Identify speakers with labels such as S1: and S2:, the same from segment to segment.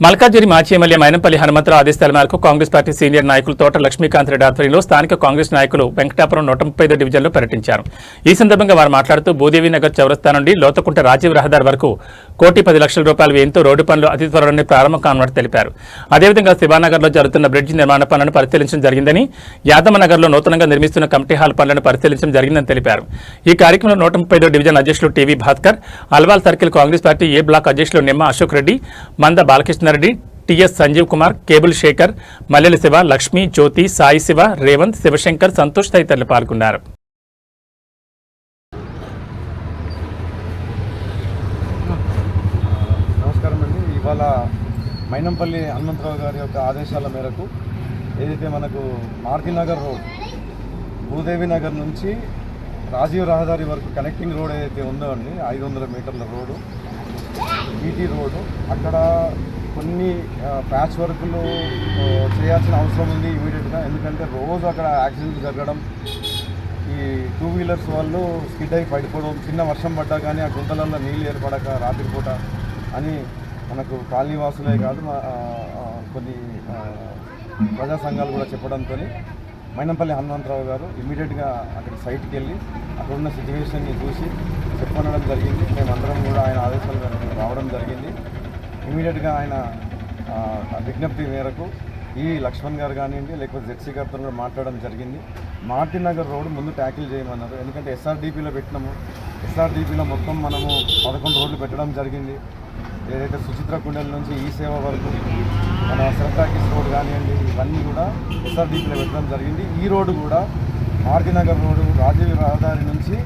S1: మల్కాజిగిరి మాజీ ఎమ్మెల్యే మైనంపల్లి హనుమంతరావు ఆదేశాల మేరకు కాంగ్రెస్ పార్టీ సీనియర్ నాయకులు తోట లక్ష్మీకాంత్ రెడ్డి ఆధ్వర్యంలో స్థానిక కాంగ్రెస్ నాయకులు వెంకటాపురం 135 డివిజన్లో పర్యటించారు. ఈ సందర్భంగా వారు మాట్లాడుతూ భూదేవి నగర్ చౌరస్తా నుండి లోతకుంట రాజీవ్ రహదారి వరకు ₹1,10,00,000 వ్యయంతో రోడ్డు పనులు అతి త్వరలోనే ప్రారంభం కానున్నట్టు తెలిపారు. అదేవిధంగా శివానగర్లో జరుగుతున్న బ్రిడ్జి నిర్మాణ పనులను పరిశీలించడం జరిగిందని, యాదమ్మనగర్లో నూతనంగా నిర్మిస్తున్న కమిటీ హాల్ పనులను పరిశీలించడం జరిగిందని తెలిపారు. ఈ కార్యక్రమంలో 135 డివిజన్ అధ్యక్షులు TV Bhaskar, Alwal circle Congress party A block అధ్యక్షులు నిమ్మ అశోక్ రెడ్డి, మంద బాలకృష్ణారెడ్డి, టీఎస్ సంజీవ్ కుమార్, కేబుల్ శేఖర్, మల్లెల శివ, లక్ష్మి, జ్యోతి, సాయి శివ, రేవంత్, శివశంకర్, సంతోష్ తదితరులు పాల్గొన్నారు.
S2: నమస్కారం అండి. ఇవాళ మైనంపల్లి హనుమంతరావు గారి యొక్క ఆదేశాల మేరకు ఏదైతే మనకు మారుతినగర్ రోడ్, భూదేవి నగర్ నుంచి రాజీవ్ రహదారి వరకు కనెక్టింగ్ రోడ్ ఏదైతే ఉందో అండి, 500 మీటర్ల రోడ్డు, బీటీ రోడ్డు, అక్కడ కొన్ని ప్యాచ్ వర్కులు చేయాల్సిన అవసరం ఉంది ఇమీడియట్గా. ఎందుకంటే రోజు అక్కడ యాక్సిడెంట్లు జరగడం, ఈ 2 వీలర్స్ వాళ్ళు స్కిడ్ అయి పడిపోవడం, చిన్న వర్షం పడ్డా కానీ ఆ గుంతలలో నీళ్ళు ఏర్పడక రాత్రిపూట అని మనకు కాలనీ వాసులే కాదు కొన్ని ప్రజా సంఘాలు కూడా చెప్పడంతో మైనంపల్లి హనుమంతరావు గారు ఇమీడియట్గా అక్కడ సైట్కి వెళ్ళి అక్కడ ఉన్న సిచ్యువేషన్ని చూసి చెప్పనడం జరిగింది. మేమందరం కూడా ఆయన ఆదేశాల మేరకు రావడం జరిగింది. ఇమీడియట్గా ఆయన విజ్ఞప్తి మేరకు ఈ లక్ష్మణ్ గారు కానివ్వండి, లేకపోతే జెడ్సీ గారితో కూడా మాట్లాడడం జరిగింది. మారుతినగర్ రోడ్ ముందు ట్యాకిల్ చేయమన్నారు. ఎందుకంటే ఎస్ఆర్డీపీలో పెట్టినాము, ఎస్ఆర్డీపీలో మొత్తం మనము 11 రోడ్లు పెట్టడం జరిగింది. ఏదైతే సుచిత్ర కుండల నుంచి ఈ సేవ వరకు మన సెరటాకిస్ రోడ్ కానివ్వండి, ఇవన్నీ కూడా ఎస్ఆర్డీపీలో పెట్టడం జరిగింది. ఈ రోడ్డు కూడా మారుతినగర్ రోడ్డు రాజీవ్ రహదారి నుంచి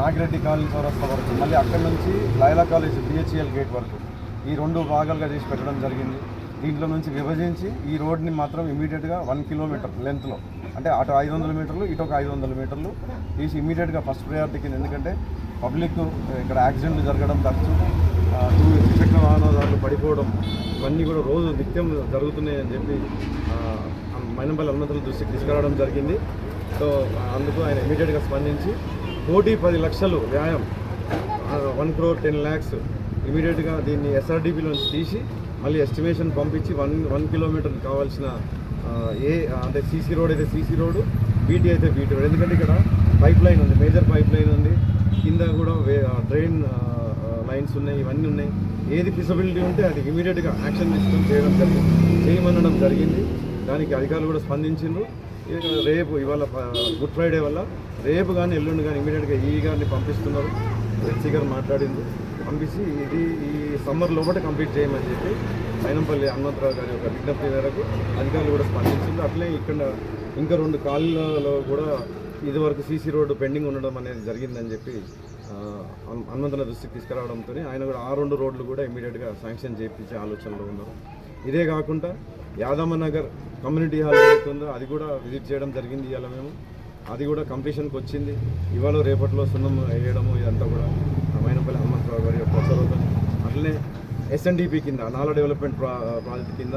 S2: నాగిరెడ్డి కాలనీ చౌరస్తా వరకు, మళ్ళీ అక్కడి నుంచి లైలా కాలేజ్ బిహెచ్ఎల్ గేట్ వరకు ఈ 2 భాగాలుగా చేసి పెట్టడం జరిగింది. దీంట్లో నుంచి విభజించి ఈ రోడ్ని మాత్రం ఇమీడియట్గా 1 కిలోమీటర్ లెంత్లో, అంటే అటు 500 మీటర్లు ఇటు ఒక 500 మీటర్లు తీసి ఇమీడియట్గా ఫస్ట్ ప్రయారిటీ కింద, ఎందుకంటే పబ్లిక్ ఇక్కడ యాక్సిడెంట్లు జరగడం, తరచు ద్విచక్ర వాహనదారులు పడిపోవడం, ఇవన్నీ కూడా రోజు నిత్యం జరుగుతున్నాయని చెప్పి మైనంపల్లి హనుమంతరావు దృష్టికి తీసుకురావడం జరిగింది. సో అందుకు ఆయన ఇమీడియట్గా స్పందించి ₹1,10,00,000 వ్యయం, 1,10,00,000 ఇమీడియట్గా దీన్ని ఎస్ఆర్డీపీలో నుంచి తీసి మళ్ళీ ఎస్టిమేషన్ పంపించి 1 కిలోమీటర్ కావాల్సిన అంటే సీసీ రోడ్ అయితే సీసీ రోడ్డు, బీటీ అయితే బీటీ రోడ్. ఎందుకంటే ఇక్కడ పైప్ లైన్ ఉంది, మేజర్ పైప్ లైన్ ఉంది, కింద కూడా డ్రైన్ లైన్స్ ఉన్నాయి, ఇవన్నీ ఉన్నాయి. ఏది ఫిజిబిలిటీ ఉంటే అది ఇమీడియట్గా యాక్షన్ తీసుకొని చేయమనడం జరిగింది. దానికి అధికారులు కూడా స్పందించిండ్రు. రేపు ఇవాళ గుడ్ ఫ్రైడే వల్ల రేపు కానీ ఎల్లుండి కానీ ఇమీడియట్గా ఈ గారిని పంపిస్తున్నారు. జెడ్సీ గారు మాట్లాడింది, పంపించి ఇది ఈ సమ్మర్ లోపల కంప్లీట్ చేయమని చెప్పి మైనంపల్లి హనుమంతరావు గారి యొక్క విజ్ఞప్తి మేరకు అధికారులు కూడా స్పందించింది. అట్లే ఇక్కడ ఇంకా 2 కాలనీలలో కూడా ఇదివరకు సీసీ రోడ్డు పెండింగ్ ఉండడం అనేది జరిగిందని చెప్పి హనుమంతరావు దృష్టికి తీసుకురావడంతో ఆయన కూడా ఆ 2 రోడ్లు కూడా ఇమీడియట్గా శాంక్షన్ చేయించే ఆలోచనలో ఉన్నారు. ఇదే కాకుండా యాదమ్మనగర్ కమ్యూనిటీ హాల్ ఏదైతుందో అది కూడా విజిట్ చేయడం జరిగింది. ఇవాళ మేము అది కూడా కంప్లీషన్కి వచ్చింది. ఇవాళ రేపట్లో సున్నం వేయడము ఇదంతా కూడా మైనంపల్లి హనుమంతరావు గారి యొక్క చొరవతో. అట్లనే ఎస్ఎన్డిపి కింద నాలా డెవలప్మెంట్ ప్రాజెక్ట్ కింద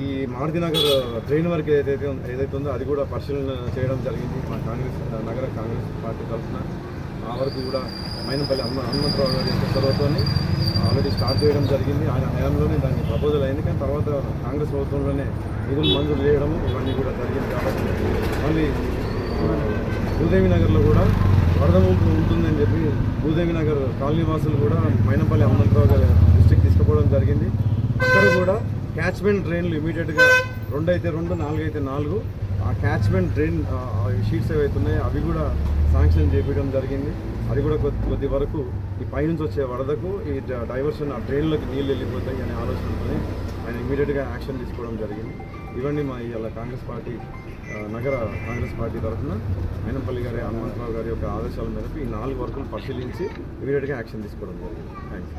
S2: ఈ మారుతినగర్ ట్రైన్ వర్క్ ఏదైతే ఉందో అది కూడా పరిశీలన చేయడం జరిగింది. మా నగర కాంగ్రెస్ పార్టీ తరఫున ఆ వరకు కూడా మైనంపల్లి హనుమంతరావు గారి యొక్క చొరవతో ఆల్రెడీ స్టార్ట్ చేయడం జరిగింది. ఆయన హయాంలోనే దాన్ని ప్రపోజల్ అయింది, కానీ తర్వాత కాంగ్రెస్ ప్రభుత్వంలోనే నిధులు మంజూరు చేయడము ఇవన్నీ కూడా జరిగింది. కాబట్టి మళ్ళీ భూదేవి నగర్లో కూడా వరద ఉంటుందని చెప్పి భూదేవి నగర్ కాలనీ వాసులు కూడా మైనంపల్లి హనుమంతరావు గారి దృష్టికి తీసుకుపోవడం జరిగింది. అక్కడ కూడా క్యాచ్మెంట్ డ్రైన్లు ఇమీడియట్గా 2 అయితే 2, 4 అయితే 4 ఆ క్యాచ్మెంట్ డ్రైన్ షీట్స్ ఏవైతే ఉన్నాయో అవి కూడా శాంక్షన్ చేయించడం జరిగింది. అది కూడా కొద్ది వరకు ఈ పైనుంచి వచ్చే వరదకు ఈ డైవర్షన్ ఆ డ్రైన్లోకి నీళ్ళు వెళ్ళిపోతాయి అనే ఆలోచనతో ఆయన ఇమీడియట్గా యాక్షన్ తీసుకోవడం జరిగింది. ఇవన్నీ మా ఇవాళ కాంగ్రెస్ పార్టీ నగర కాంగ్రెస్ పార్టీ తరఫున మైనంపల్లి గారి హనుమంతరావు గారి యొక్క ఆదేశాల మేరకు ఈ 4 వర్కులు పరిశీలించి ఇమీడియట్గా యాక్షన్ తీసుకోవడం జరిగింది. థ్యాంక్స్.